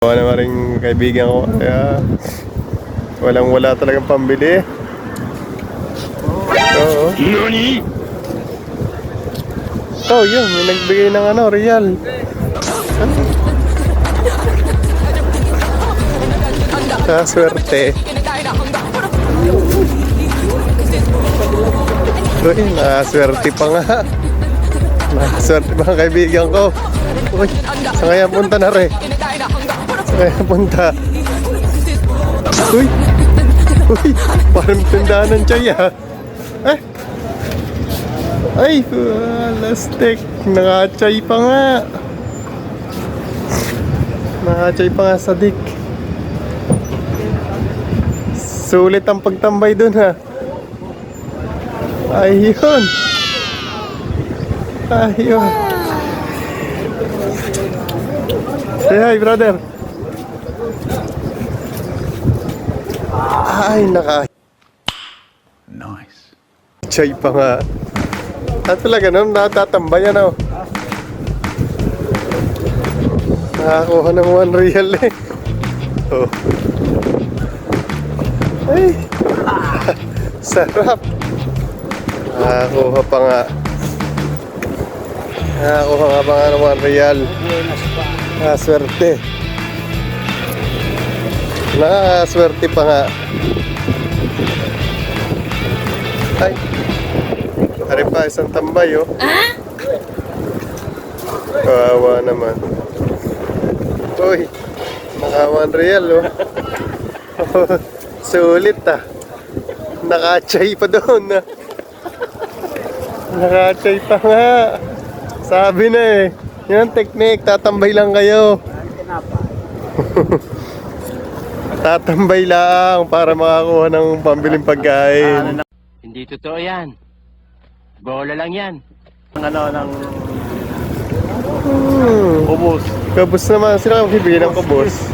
Wala naman rin kaibigan ko, kaya walang-wala talagang pambili. Oo. NANI?! Oh, yun, may nagbigay ng real. Sa swerte. Uy, nakaswerte pa nga. Nakaswerte pa ang kaibigan ko. Uy, saan kaya punta na rin? Saan kaya punta? Uy, uy, parang tindahan ng tsaya. Ay, lastik. Nakachay pa nga. Nakachay pa nga sa dik. Sulit ang pagtambay dun, ha. Ayun. Ayun. Say hi, brother. Ay, Nice. chay pa nga. Talaga naman, natatambayan ako. Nakakuha ng 1 real eh. Oh. Ay. Sarap. Nakakuha pa nga. Nakakuha nga pa nga ng 1 real. Nakaswerte. Nakaswerte pa nga. Ay. Hari pa, isang tambay, oh. Kawawa naman. Uy, naka 1 real, oh. Sulit, ah. Nakachay pa doon, ah. Nakachay pa nga. Sabi na eh. Yan ang technique, tatambay lang kayo. Tatambay lang para makakuha ng pambiling pagkain. Hindi totoo yan. Bola lang yan. Ng ubos. Kabus naman sila kung bibigyan ng kabus.